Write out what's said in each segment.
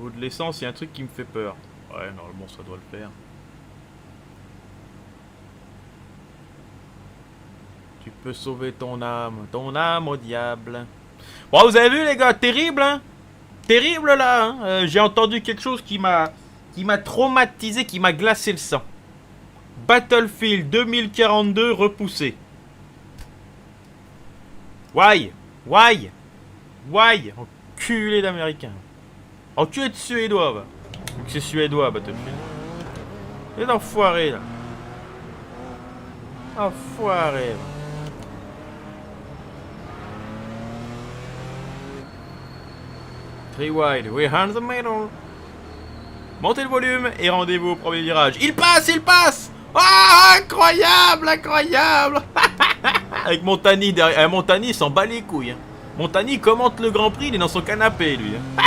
niveau de l'essence, il y a un truc qui me fait peur. Ouais, normalement ça doit le faire. Tu peux sauver ton âme au diable. Bon, vous avez vu les gars, terrible hein. Terrible là hein. J'ai entendu quelque chose qui m'a traumatisé, qui m'a glacé le sang. Battlefield 2042 repoussé. Why? Why? Why? Enculé d'américain. Enculé de suédois va. Vu que c'est suédois Battlefield. Les enfoirés là. Enfoirés là. Three wide, we're on the middle. Montez le volume et rendez-vous au premier virage. Il passe, il passe. Ah, incroyable, incroyable. Avec Montani derrière. Montani, il s'en bat les couilles. Hein. Montani commente le Grand Prix, il est dans son canapé, lui. Hein.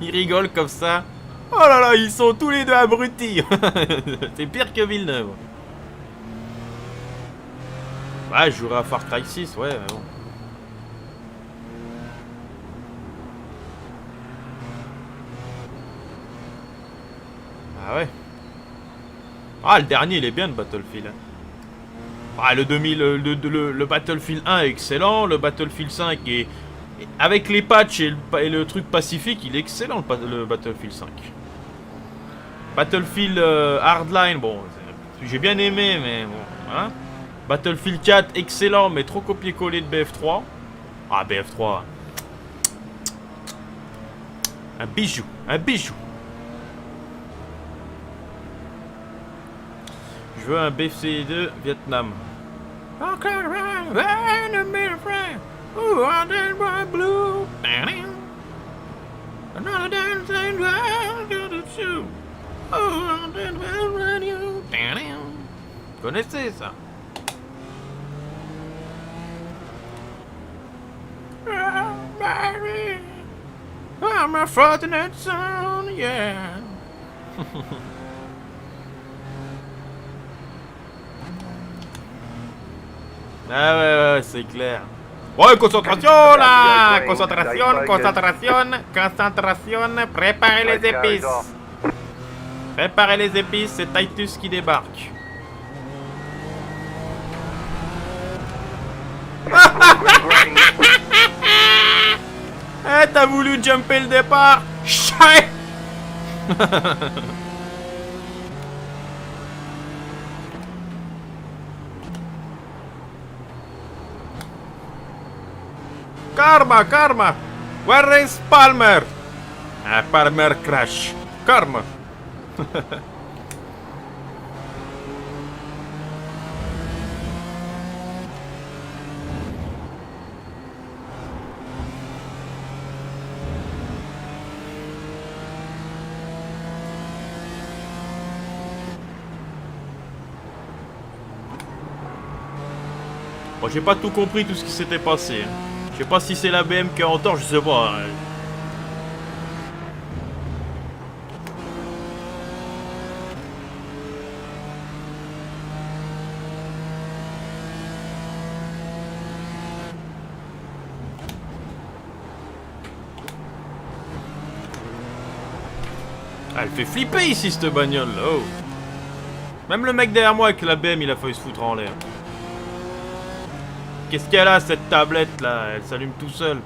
Il rigole comme ça. Oh là là, ils sont tous les deux abrutis. C'est pire que Villeneuve. Ouais, je jouerai à Far Cry 6, ouais, mais bon. Ah ouais. Ah, le dernier, il est bien, le Battlefield. Ah, le 2000, le Battlefield 1 est excellent. Le Battlefield 5 est... Avec les patchs et le truc pacifique, il est excellent, le Battlefield 5. Battlefield Hardline, bon, j'ai bien aimé, mais bon, voilà. Battlefield 4, excellent, mais trop copié-collé de BF3. Ah, BF3. Un bijou, un bijou. Je veux un BFC2 Vietnam. Connaissez ça? I'm a fortunate son, yeah. Ah ouais, c'est clair. Ouais, concentration là. Concentration, concentration, concentration. Préparez les épices. Préparez les épices, c'est Titus qui débarque. Eh, t'as voulu jumper le départ. Chai. Karma, karma. Where is Palmer? Ah, Palmer crash. Karma. Bon, j'ai pas tout compris tout ce qui s'était passé. Je sais pas si c'est la BM qui a en tort, je sais pas. Ah, elle fait flipper ici cette bagnole là. Oh. Même le mec derrière moi avec la BM il a failli se foutre en l'air. Qu'est-ce qu'elle a cette tablette là? Elle s'allume tout seul.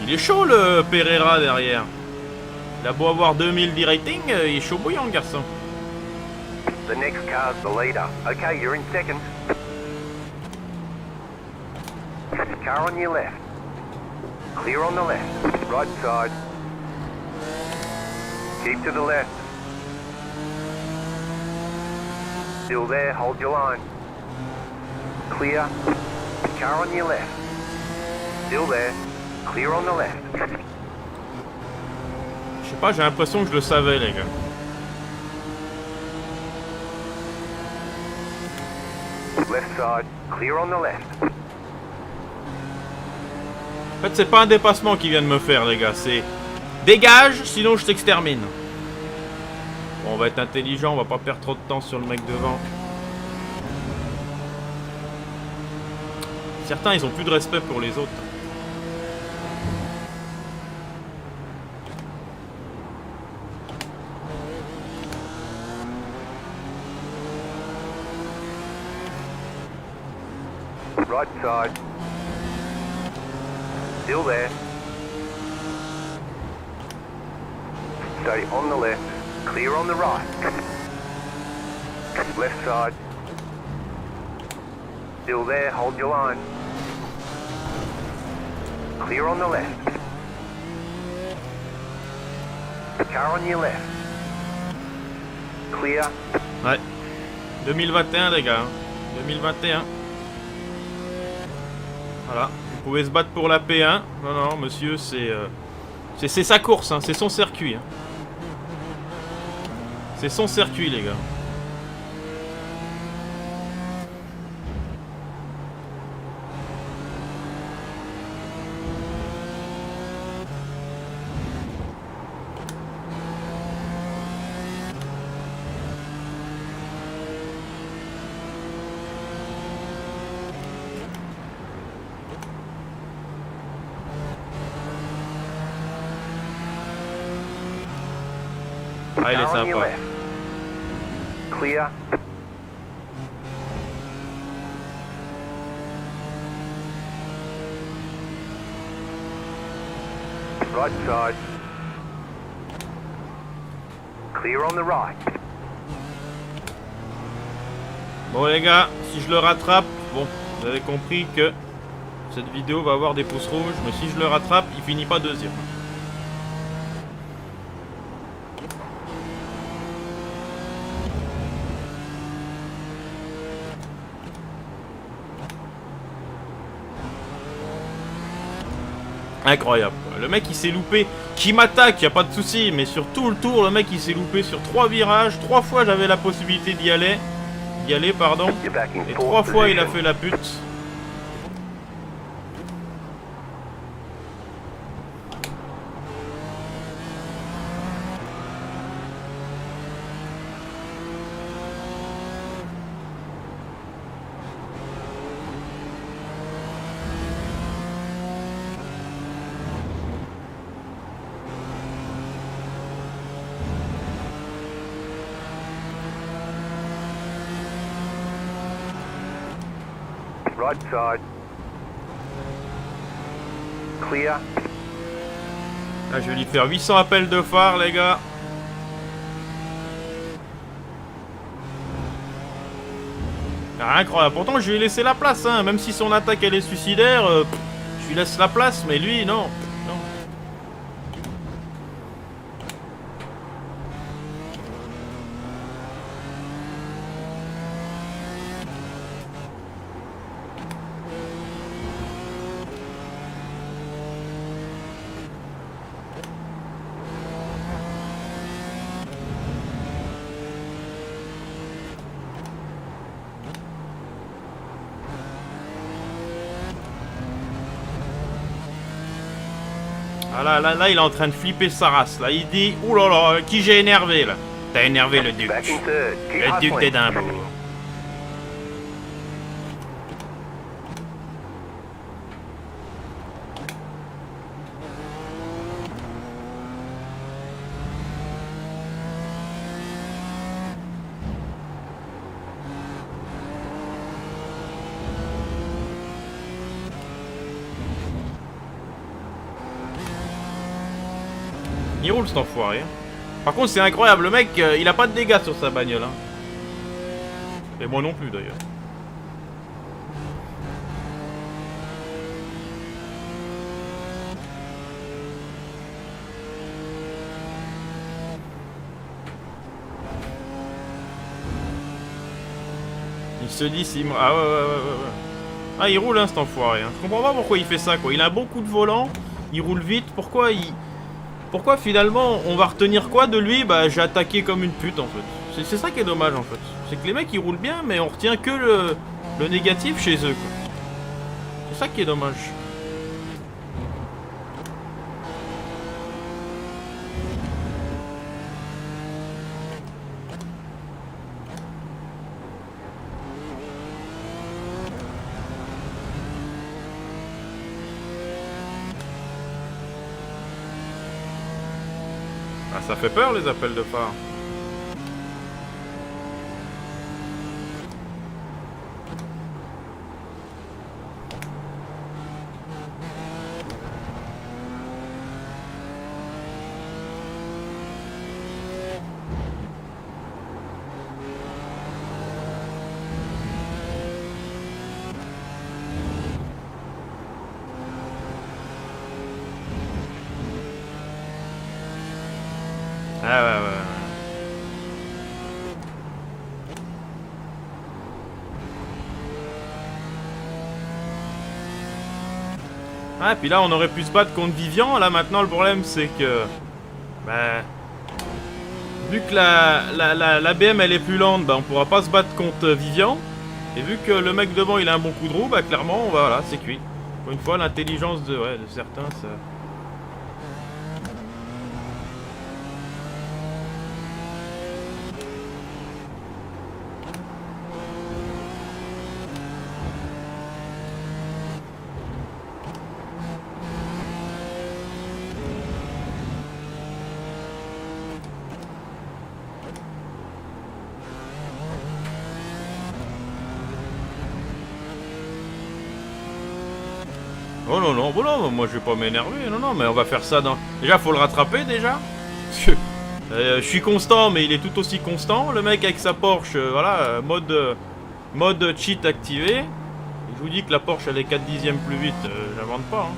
Il est chaud le Pereira derrière. Il a beau avoir 2000 de rating, il est chaud bouillant le garçon. The next car's the leader. Okay, you're in second. Car on your left. Clear on the left. Right side. Keep to the left. Still there, hold your line. Clear. Car on your left. Still there. Clear on the left. Je sais pas, j'ai l'impression que je le savais les gars. Left side. Clear on the left. En fait, c'est pas un dépassement qu'il vient de me faire, les gars. C'est dégage, sinon je t'extermine. Bon, on va être intelligent, on va pas perdre trop de temps sur le mec devant. Certains, ils ont plus de respect pour les autres. Right side. Still there. Stay on the left. Clear on the right. Left side. Still there, hold your line. Clear on the left. Car on your left. Clear. Ouais. 2021 les gars. 2021. Voilà. Vous pouvez se battre pour la P1. Non, non, monsieur, c'est sa course, hein. C'est son circuit. Hein. C'est son circuit, les gars. Ah, il est Car on your sympa. left. Clear. Right side. Clear on the right. Bon les gars, si je le rattrape, bon, vous avez compris que cette vidéo va avoir des pouces rouges, mais si je le rattrape, il finit pas deuxième. Incroyable. Le mec il s'est loupé, qui m'attaque, y a pas de souci, mais sur tout le tour, le mec il s'est loupé sur 3 virages, 3 fois j'avais la possibilité d'y aller, pardon, You're back in et fourth 3 fois il a position. fait la pute. Right side. Clear. Là, je vais lui faire 800 appels de phare, les gars. Ah, incroyable. Pourtant, je lui ai laissé la place, hein. Même si son attaque elle est suicidaire, je lui laisse la place, mais lui, non. Non. Ah là, il est en train de flipper sa race, là. Il dit, ouh là là, qui j'ai énervé, là. T'as énervé le duc. Back in third. Keep Le duc hustling. d'Édimbourg. Il roule cet enfoiré. Hein. Par contre, c'est incroyable, le mec, il a pas de dégâts sur sa bagnole. Hein. Et moi non plus d'ailleurs. Il se dit s'il me... Ah ouais. Ah, il roule hein, cet enfoiré. Hein. Je comprends pas pourquoi il fait ça, quoi. Il a beaucoup de volants, il roule vite. Pourquoi finalement on va retenir quoi de lui? Bah j'ai attaqué comme une pute en fait. C'est ça qui est dommage en fait. C'est que les mecs ils roulent bien mais on retient que le négatif chez eux quoi. C'est ça qui est dommage. Ah, ça fait peur les appels de phare. Ah ouais, ouais. Ah, puis là, on aurait pu se battre contre Vivian. Là, maintenant, le problème, c'est que... Bah... Vu que la BM, elle est plus lente, bah, on pourra pas se battre contre Vivian. Et vu que le mec devant, il a un bon coup de roue, bah, clairement, voilà, c'est cuit. Pour une fois, l'intelligence de certains, ça... Oh non, non, bon non, moi je vais pas m'énerver, non, non, mais on va faire ça dans... Déjà, faut le rattraper, déjà. Parce que je suis constant, mais il est tout aussi constant. Le mec avec sa Porsche, voilà, mode cheat activé. Et je vous dis que la Porsche, elle est 4 dixièmes plus vite, j'invente pas, hein.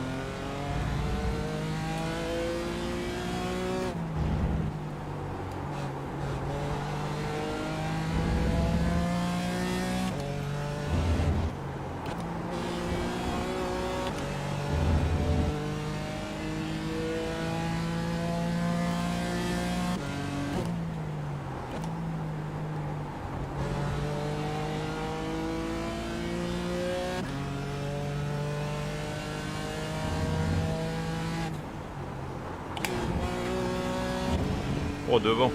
Oh, devant.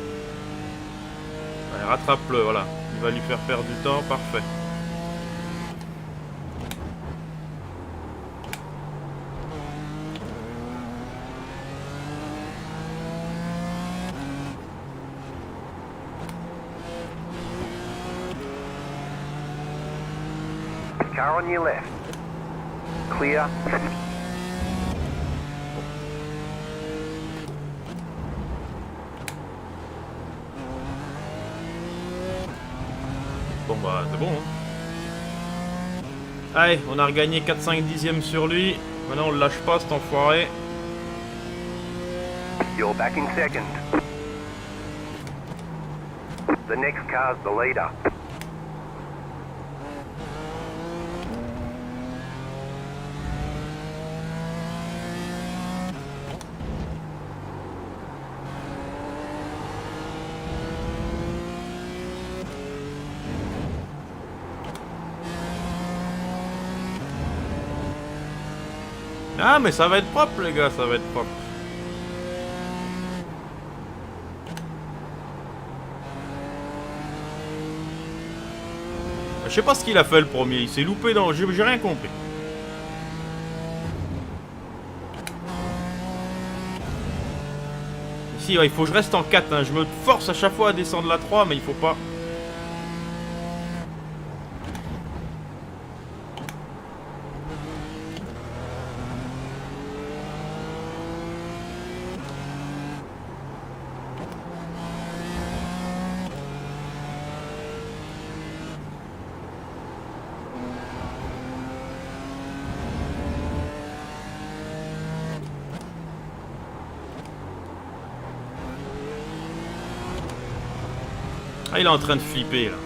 Allez, rattrape-le, voilà. Il va lui faire perdre du temps, parfait. Car on your left. Clear. Bon bah c'est bon, hein. Allez, on a regagné 4-5 dixièmes sur lui. Maintenant on le lâche pas, cet enfoiré. You're back in second. The next car's the leader. Ah mais ça va être propre les gars, ça va être propre. Je sais pas ce qu'il a fait le premier, il s'est loupé dans... J'ai rien compris. Ici ouais, il faut que je reste en 4, hein. Je me force à chaque fois à descendre la 3 mais il faut pas. Ah, il est en train de flipper là.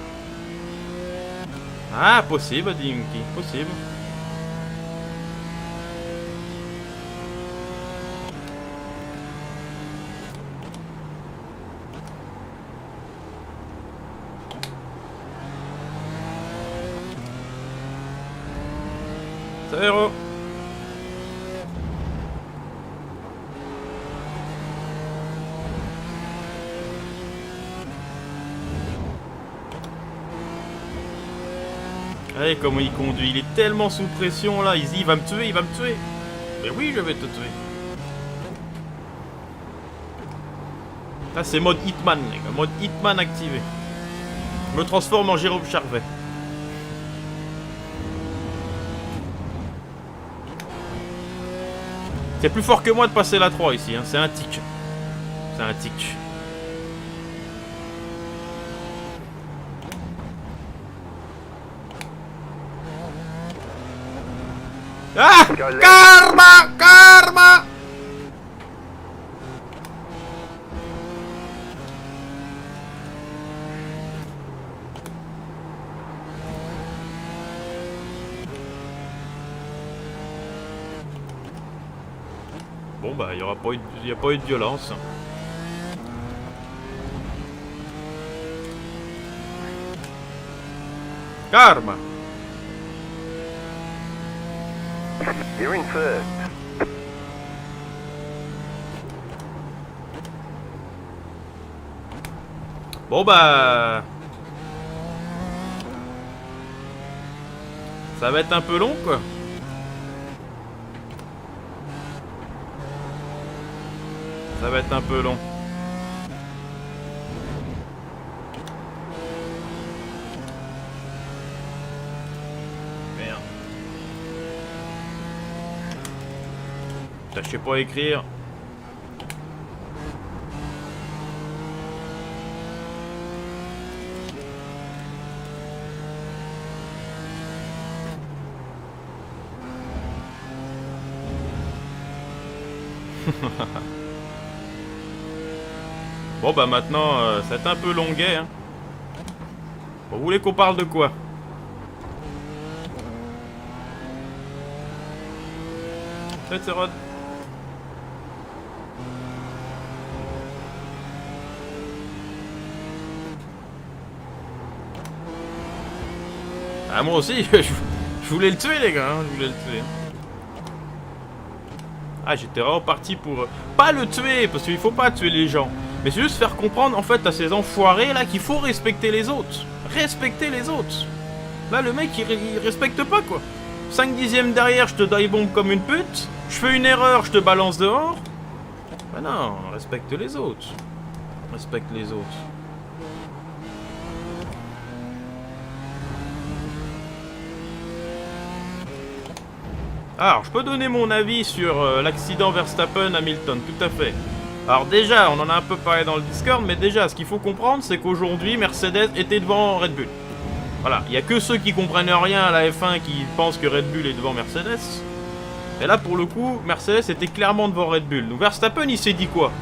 Ah, possible, Dinky, possible. Ça héros. Allez, comment il conduit, il est tellement sous pression là, il va me tuer, il va me tuer. Mais oui, je vais te tuer. Là, c'est mode Hitman, les gars. Mode Hitman activé. Je me transforme en Jérôme Charvet. C'est plus fort que moi de passer la 3 ici, hein. C'est un tic. C'est un tic. Ah! Karma! Karma! Bon bah il n'y a pas eu de violence. Karma. You're in first. Bon bah... Ça va être un peu long quoi. Ça va être un peu long. Merde. Putain, je sais pas écrire. Bon bah maintenant, c'est un peu longuet. Hein. Vous voulez qu'on parle de quoi? C'est Rod. Ah moi aussi, je voulais le tuer les gars, hein, je voulais le tuer. Ah j'étais vraiment parti pour... Pas le tuer, parce qu'il faut pas tuer les gens. Mais c'est juste faire comprendre en fait à ces enfoirés là qu'il faut respecter les autres. Respecter les autres. Là le mec il respecte pas quoi. 5 dixièmes derrière je te die bombe comme une pute. Je fais une erreur, je te balance dehors. Bah non, respecte les autres. Respecte les autres. Alors, je peux donner mon avis sur l'accident Verstappen-Hamilton, tout à fait. Alors déjà, on en a un peu parlé dans le Discord, mais déjà, ce qu'il faut comprendre, c'est qu'aujourd'hui, Mercedes était devant Red Bull. Voilà, il n'y a que ceux qui comprennent rien à la F1 qui pensent que Red Bull est devant Mercedes. Et là, pour le coup, Mercedes était clairement devant Red Bull. Donc Verstappen, il s'est dit quoi?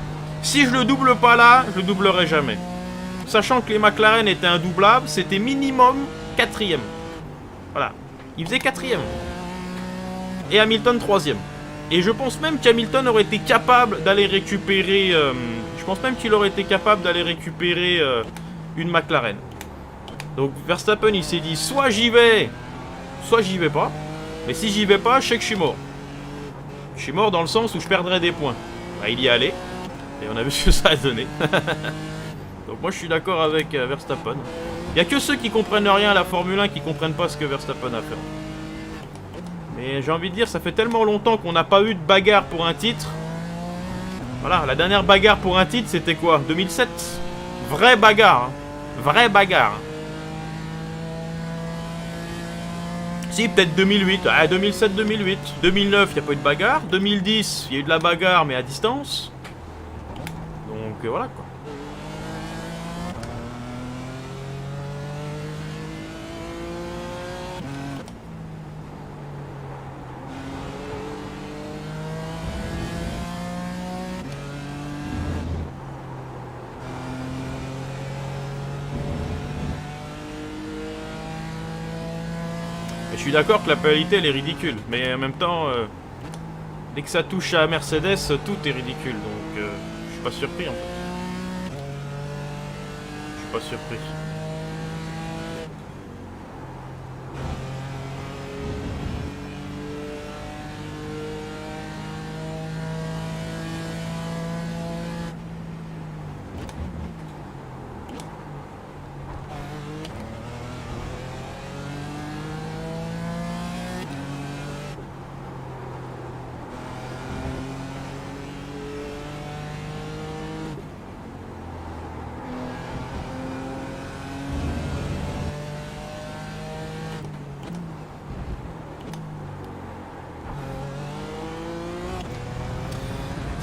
Si je le double pas là, je le doublerai jamais. Sachant que les McLaren étaient indoublables, c'était minimum 4ème. Voilà, il faisait 4ème. Et Hamilton 3ème. Et je pense même qu'Hamilton aurait été capable d'aller récupérer... je pense même qu'il aurait été capable d'aller récupérer une McLaren. Donc Verstappen il s'est dit soit j'y vais, soit j'y vais pas. Mais si j'y vais pas, je sais que je suis mort. Je suis mort dans le sens où je perdrais des points. Bah, il y est allé. Et on a vu ce que ça a donné. Donc moi je suis d'accord avec Verstappen. Il n'y a que ceux qui comprennent rien à la Formule 1 qui comprennent pas ce que Verstappen a fait. Mais j'ai envie de dire, ça fait tellement longtemps qu'on n'a pas eu de bagarre pour un titre. Voilà, la dernière bagarre pour un titre, c'était quoi? 2007? Vraie bagarre. Hein. Vraie bagarre. Si, peut-être 2008. Ah, 2007-2008. 2009, il n'y a pas eu de bagarre. 2010, il y a eu de la bagarre, mais à distance. Donc, voilà, quoi. Je suis d'accord que la pénalité elle est ridicule, mais en même temps, dès que ça touche à Mercedes, tout est ridicule, donc je suis pas surpris en fait. Je suis pas surpris.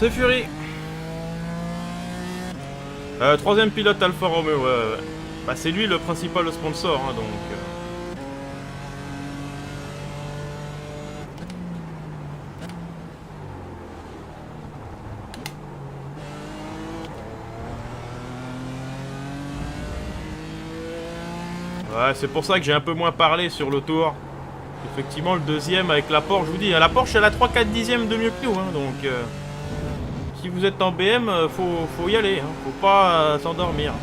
C'est Fury. Troisième pilote Alfa Romeo, ouais. Bah, c'est lui le principal sponsor, hein, donc... Ouais, c'est pour ça que j'ai un peu moins parlé sur le tour. Effectivement, le deuxième avec la Porsche, je vous dis, la Porsche elle a 3-4 dixièmes de mieux que nous, hein, donc... si vous êtes en BM, faut y aller, hein, faut pas s'endormir.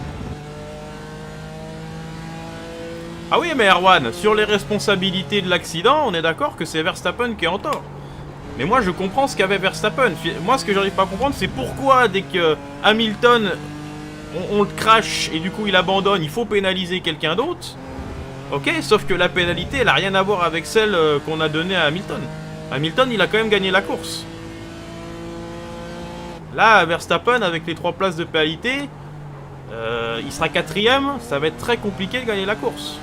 Ah oui, mais Erwan, sur les responsabilités de l'accident, on est d'accord que c'est Verstappen qui est en tort. Mais moi, je comprends ce qu'avait Verstappen. Moi, ce que j'arrive pas à comprendre, c'est pourquoi, dès que Hamilton, on le crash et du coup il abandonne, il faut pénaliser quelqu'un d'autre. Ok, sauf que la pénalité, elle a rien à voir avec celle qu'on a donnée à Hamilton. Hamilton, il a quand même gagné la course. Là, Verstappen, avec les 3 places de pénalité, il sera 4ème, ça va être très compliqué de gagner la course.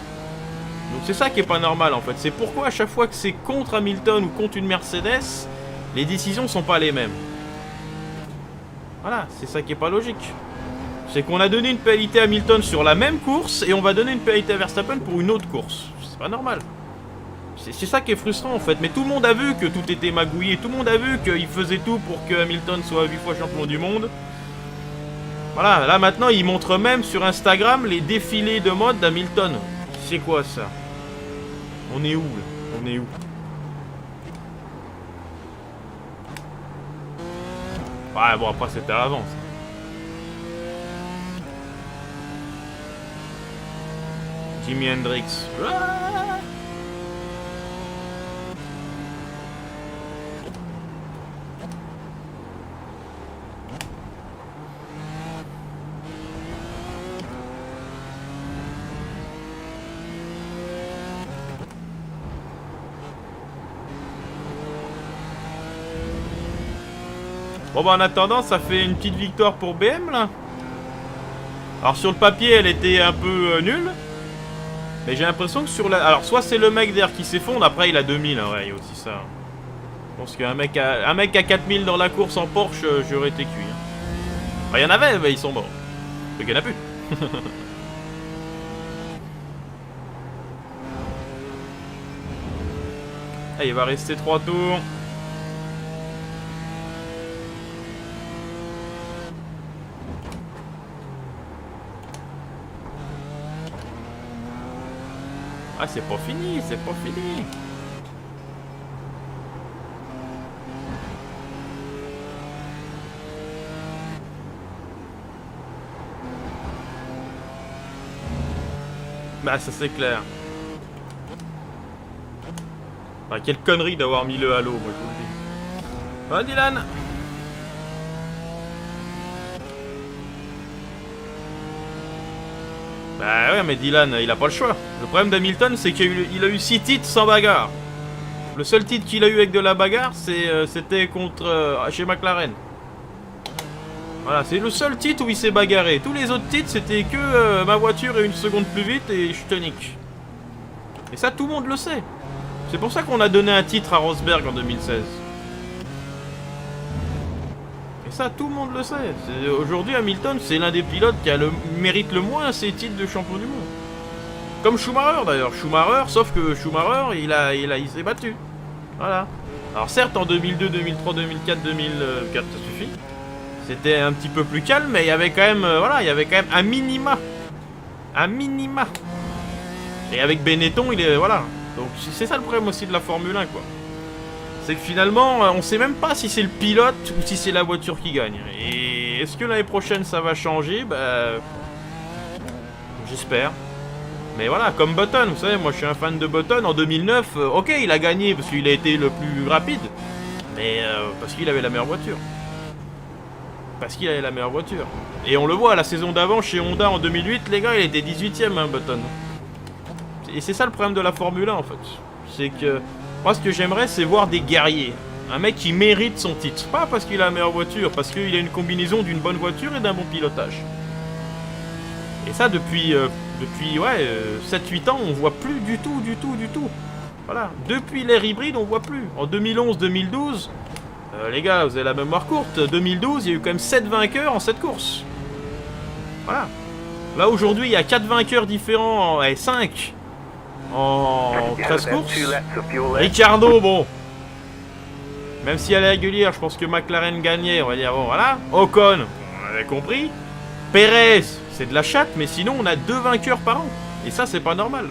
Donc c'est ça qui est pas normal en fait. C'est pourquoi à chaque fois que c'est contre Hamilton ou contre une Mercedes, les décisions sont pas les mêmes. Voilà, c'est ça qui est pas logique. C'est qu'on a donné une pénalité à Hamilton sur la même course et on va donner une pénalité à Verstappen pour une autre course. C'est pas normal. C'est ça qui est frustrant en fait. Mais tout le monde a vu que tout était magouillé. Tout le monde a vu qu'il faisait tout pour que Hamilton soit 8 fois champion du monde. Voilà, là maintenant il montre même sur Instagram les défilés de mode d'Hamilton. C'est quoi ça? On est où là? On est où? Ouais, bon après c'était à l'avance. Jimi Hendrix. Ah, bon bah en attendant, ça fait une petite victoire pour BM là. Alors sur le papier, elle était un peu nulle. Mais j'ai l'impression que sur la... Alors soit c'est le mec derrière qui s'effondre, après il a 2000, hein, ouais, il y a aussi ça. Je pense qu'un mec à 4000 dans la course en Porsche, j'aurais été cuit. Hein. Bah il y en avait, mais ils sont morts. Donc il y en a plus. Ah, il va rester 3 tours. Ah, c'est pas fini, c'est pas fini. Bah, ça c'est clair. Bah, quelle connerie d'avoir mis le halo, moi je vous le dis. Ah, Dylan! Bah ouais, mais Dylan, il a pas le choix. Le problème d'Hamilton, c'est qu'il a eu 6 titres sans bagarre. Le seul titre qu'il a eu avec de la bagarre, c'était contre chez McLaren. Voilà, c'est le seul titre où il s'est bagarré. Tous les autres titres, c'était que ma voiture est une seconde plus vite et je te nique. Et ça, tout le monde le sait. C'est pour ça qu'on a donné un titre à Rosberg en 2016. Et ça, tout le monde le sait. Aujourd'hui, Hamilton, c'est l'un des pilotes qui mérite le moins ses titres de champion du monde. Comme Schumacher d'ailleurs. Schumacher, sauf que Schumacher, il s'est battu. Voilà. Alors certes, en 2002, 2003, 2004, 2004, ça suffit. C'était un petit peu plus calme, mais il y avait quand même, voilà, il y avait quand même un minima. Un minima. Et avec Benetton, il est, voilà. Donc c'est ça le problème aussi de la Formule 1, quoi. C'est que finalement, on sait même pas si c'est le pilote ou si c'est la voiture qui gagne. Et est-ce que l'année prochaine ça va changer? Bah, j'espère. Mais voilà, comme Button, vous savez, moi je suis un fan de Button. En 2009, ok, il a gagné parce qu'il a été le plus rapide. Mais parce qu'il avait la meilleure voiture. Parce qu'il avait la meilleure voiture. Et on le voit, la saison d'avant chez Honda en 2008, les gars, il était 18ème, hein, Button. Et c'est ça le problème de la Formule 1 en fait. C'est que moi ce que j'aimerais c'est voir des guerriers. Un mec qui mérite son titre. Pas parce qu'il a la meilleure voiture, parce qu'il a une combinaison d'une bonne voiture et d'un bon pilotage. Et ça depuis ouais, 7-8 ans on voit plus du tout. Voilà. Depuis l'ère hybride on voit plus. En 2011-2012, Les gars, vous avez la mémoire courte. 2012, il y a eu quand même 7 vainqueurs en cette course. Voilà. Là, aujourd'hui, il y a 4 vainqueurs différents, et 5 en 13 courses. Ricardo, bon. Même si elle est régulière, je pense que McLaren gagnait, on va dire, bon, voilà. Ocon, on avait compris. Perez, c'est de la chatte, mais sinon, on a 2 vainqueurs par an. Et ça, c'est pas normal.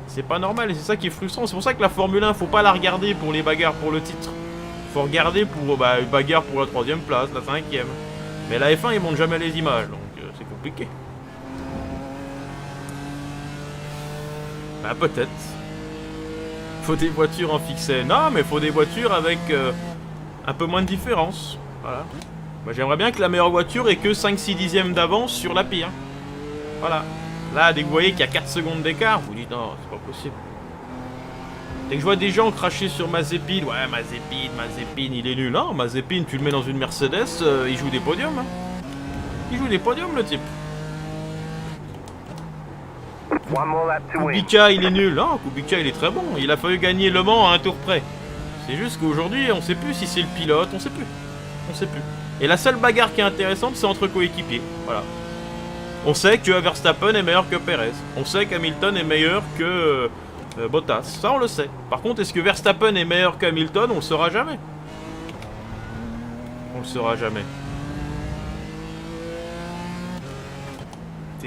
C'est pas normal, et c'est ça qui est frustrant. C'est pour ça que la Formule 1, faut pas la regarder pour les bagarres pour le titre. Faut regarder pour une bagarre pour la 3ème place, la 5ème. Mais la F1, ils montent jamais les images, donc c'est compliqué. Bah peut-être. Faut des voitures en fixé. Non, mais faut des voitures avec un peu moins de différence. Voilà. Moi j'aimerais bien que la meilleure voiture ait que 5-6 dixièmes d'avance sur la pire. Voilà. Là, dès que vous voyez qu'il y a 4 secondes d'écart, vous dites non, c'est pas possible. Dès que je vois des gens cracher sur Mazepin, ouais, Mazepin, il est nul. Non, Mazepin, tu le mets dans une Mercedes, il joue des podiums. Hein. Il joue des podiums, le type. Kubica, il est nul. Non, Kubica, il est très bon. Il a fallu gagner Le Mans à un tour près. C'est juste qu'aujourd'hui, on sait plus si c'est le pilote, on sait plus. On sait plus. Et la seule bagarre qui est intéressante, c'est entre coéquipiers. Voilà. On sait que Verstappen est meilleur que Perez. On sait qu'Hamilton est meilleur que Bottas. Ça, on le sait. Par contre, est-ce que Verstappen est meilleur qu'Hamilton? On le saura jamais. On le saura jamais.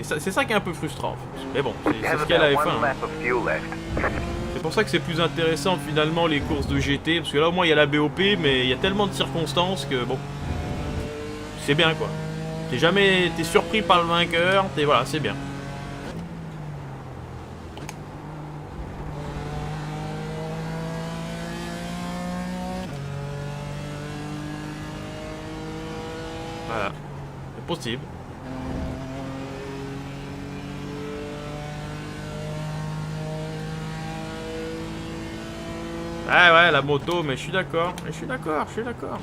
C'est ça qui est un peu frustrant. En fait. Mais bon, c'est ce qu'il y a à la F1. Hein. C'est pour ça que c'est plus intéressant finalement les courses de GT. Parce que là, au moins, il y a la BOP, mais il y a tellement de circonstances que bon. C'est bien quoi. T'es surpris par le vainqueur, voilà, c'est bien. Voilà, c'est possible. Ouais, la moto, mais je suis d'accord, je suis d'accord.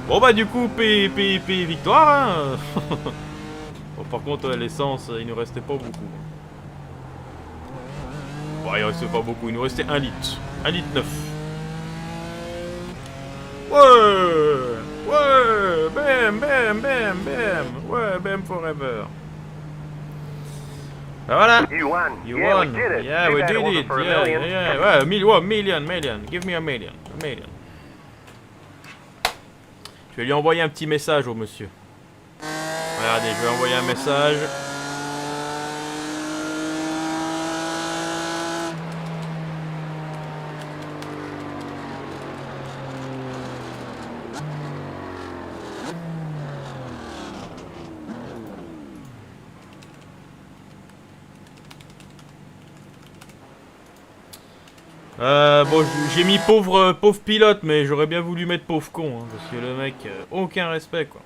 Bon bah du coup, victoire hein. Bon par contre l'essence, il nous restait pas beaucoup. Bon il restait pas beaucoup, il nous restait 1 litre. 1 litre 9. Ouais, bam. Ouais, bam forever. Ben voilà. You won. Yeah, we did it. Yeah, we did it. Yeah. Ouais, million. Give me a million. Je vais lui envoyer un petit message au monsieur. Regardez, je vais envoyer un message. Bon, j'ai mis pauvre pilote, mais j'aurais bien voulu mettre pauvre con, hein, parce que le mec, aucun respect, quoi.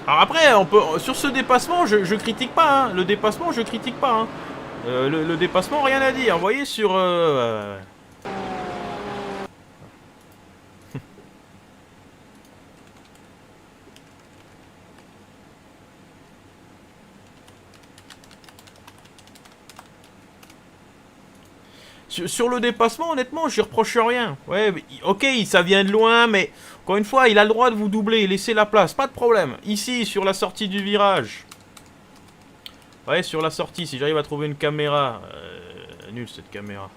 Alors après, on peut, sur ce dépassement, je critique pas, hein. Le dépassement, je critique pas, hein. Le dépassement, rien à dire. Vous voyez, sur... Sur le dépassement, honnêtement, je reproche rien. Ouais, ok, ça vient de loin, mais encore une fois, il a le droit de vous doubler, laisser la place, pas de problème. Ici, sur la sortie du virage. Ouais, sur la sortie, si j'arrive à trouver une caméra. Nulle cette caméra.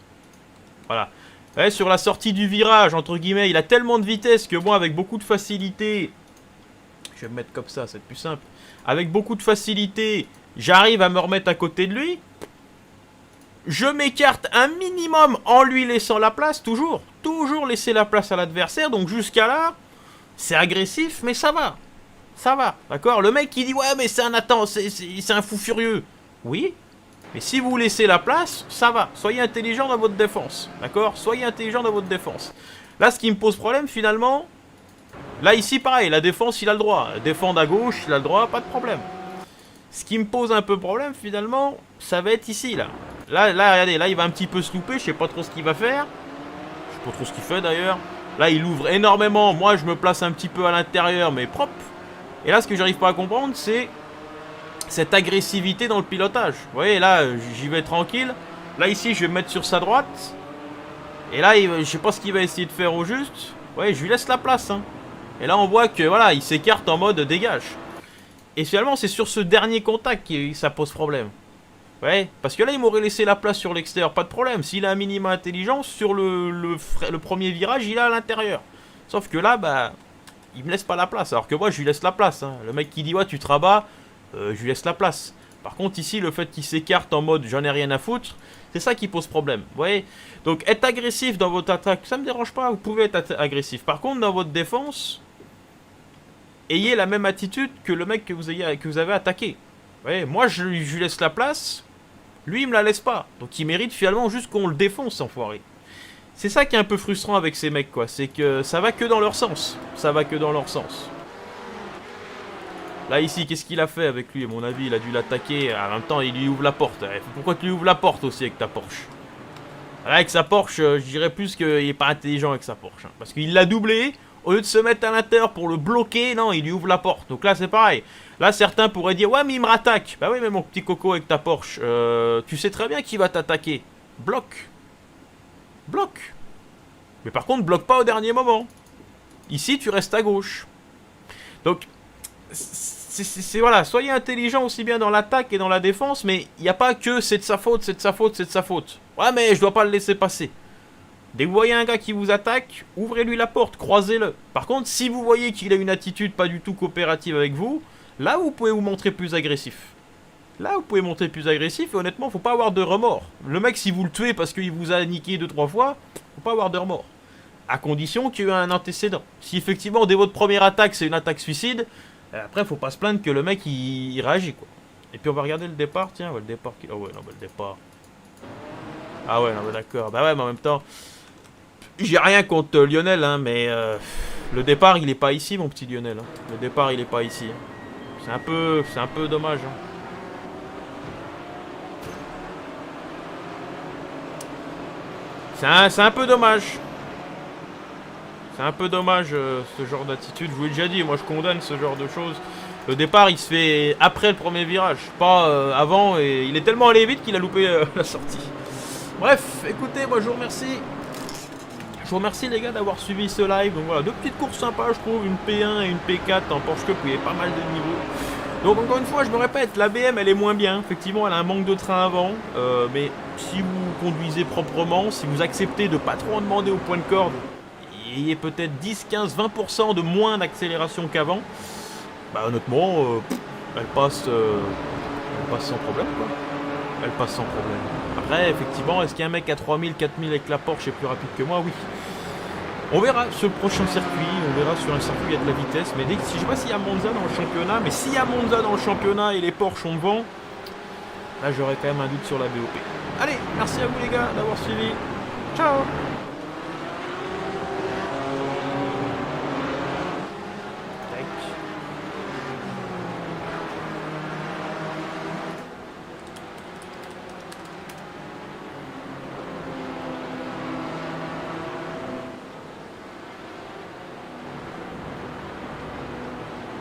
Voilà. Ouais, sur la sortie du virage, entre guillemets, il a tellement de vitesse que moi, avec beaucoup de facilité... Je vais me mettre comme ça, c'est plus simple. Avec beaucoup de facilité, j'arrive à me remettre à côté de lui. Je m'écarte un minimum en lui laissant la place, toujours laisser la place à l'adversaire, donc jusqu'à là, c'est agressif, mais ça va, d'accord. Le mec qui dit, ouais, mais c'est un fou furieux, oui, mais si vous laissez la place, ça va, soyez intelligent dans votre défense, d'accord, soyez intelligent dans votre défense. Là, ce qui me pose problème, finalement, Là, ici, pareil, la défense, il a le droit. Défendre à gauche, il a le droit, pas de problème. Ce qui me pose un peu problème, finalement, ça va être ici, là. Là, regardez, là, il va un petit peu se louper, je sais pas trop ce qu'il va faire. Je sais pas trop ce qu'il fait, d'ailleurs. Là, il ouvre énormément. Moi, je me place un petit peu à l'intérieur, mais propre. Et là, ce que j'arrive pas à comprendre, c'est cette agressivité dans le pilotage. Vous voyez, là, j'y vais tranquille. Là, ici, je vais me mettre sur sa droite. Et là, je sais pas ce qu'il va essayer de faire au juste. Vous voyez, je lui laisse la place, hein. Et là, on voit que, voilà, il s'écarte en mode dégage. Et finalement, c'est sur ce dernier contact que ça pose problème. Ouais, parce que là, il m'aurait laissé la place sur l'extérieur, pas de problème. S'il a un minimum intelligence, sur le premier virage, il est à l'intérieur. Sauf que là, bah, il me laisse pas la place. Alors que moi, je lui laisse la place, hein. Le mec qui dit, ouais, tu te rabats, je lui laisse la place. Par contre, ici, le fait qu'il s'écarte en mode j'en ai rien à foutre, c'est ça qui pose problème. Vous voyez? Donc, être agressif dans votre attaque, ça me dérange pas, vous pouvez être agressif. Par contre, dans votre défense, ayez la même attitude que le mec que vous avez attaqué. Vous voyez? Moi, je lui laisse la place, lui, il me la laisse pas. Donc, il mérite finalement juste qu'on le défonce, enfoiré. C'est ça qui est un peu frustrant avec ces mecs, quoi. C'est que ça va que dans leur sens. Ça va que dans leur sens. Là, ici, qu'est-ce qu'il a fait avec lui? À mon avis, il a dû l'attaquer. En même temps, il lui ouvre la porte. Pourquoi tu lui ouvres la porte aussi avec ta Porsche? Avec sa Porsche, je dirais plus qu'il n'est pas intelligent avec sa Porsche. Hein. Parce qu'il l'a doublé. Au lieu de se mettre à l'intérieur pour le bloquer, non, il lui ouvre la porte. Donc là, c'est pareil. Là, certains pourraient dire, ouais, mais il me rattaque. Bah oui, mais mon petit coco avec ta Porsche, tu sais très bien qu'il va t'attaquer. Bloque. Bloque. Mais par contre, bloque pas au dernier moment. Ici, tu restes à gauche. Donc, voilà, soyez intelligent aussi bien dans l'attaque et dans la défense, mais il n'y a pas que c'est de sa faute, c'est de sa faute, c'est de sa faute. Ouais, mais je dois pas le laisser passer. Dès que vous voyez un gars qui vous attaque, ouvrez-lui la porte, croisez-le. Par contre, si vous voyez qu'il a une attitude pas du tout coopérative avec vous, là, vous pouvez vous montrer plus agressif. Là, vous pouvez montrer plus agressif, et honnêtement, faut pas avoir de remords. Le mec, si vous le tuez parce qu'il vous a niqué 2-3 fois, faut pas avoir de remords. À condition qu'il y ait un antécédent. Si effectivement, dès votre première attaque, c'est une attaque suicide, après, faut pas se plaindre que le mec, il réagit, quoi. Et puis, on va regarder le départ, tiens, le départ... Oh ouais, non, bah, le départ... Ah ouais, non, bah, d'accord. Bah ouais, mais en même temps... J'ai rien contre Lionel, hein, mais... le départ, il est pas ici, mon petit Lionel. Hein. Le départ, il est pas ici. Hein. C'est un peu dommage, hein. C'est un peu dommage. C'est un peu dommage ce genre d'attitude. Je vous l'ai déjà dit, moi je condamne ce genre de choses. Le départ il se fait après le premier virage, pas avant. Et il est tellement allé vite qu'il a loupé la sortie. Bref, écoutez, moi je vous remercie. Je vous remercie les gars d'avoir suivi ce live. Donc voilà, deux petites courses sympas je trouve. Une P1 et une P4 en Porsche Cup où il y a pas mal de niveaux. Donc encore une fois, je me répète, la BM elle est moins bien. Effectivement, elle a un manque de train avant. Mais si vous conduisez proprement, si vous acceptez de pas trop en demander au point de corde, ayez peut-être 10, 15, 20% de moins d'accélération qu'avant, bah honnêtement, elle passe sans problème, quoi. Elle passe sans problème. Après, effectivement, est-ce qu'un mec à 3000, 4000 avec la Porsche est plus rapide que moi? Oui. On verra sur le prochain circuit, on verra sur un circuit il y a de la vitesse, mais je sais pas s'il y a Monza dans le championnat, mais s'il y a Monza dans le championnat et les Porsche ont devant, là j'aurais quand même un doute sur la BOP. Allez, merci à vous les gars d'avoir suivi. Ciao!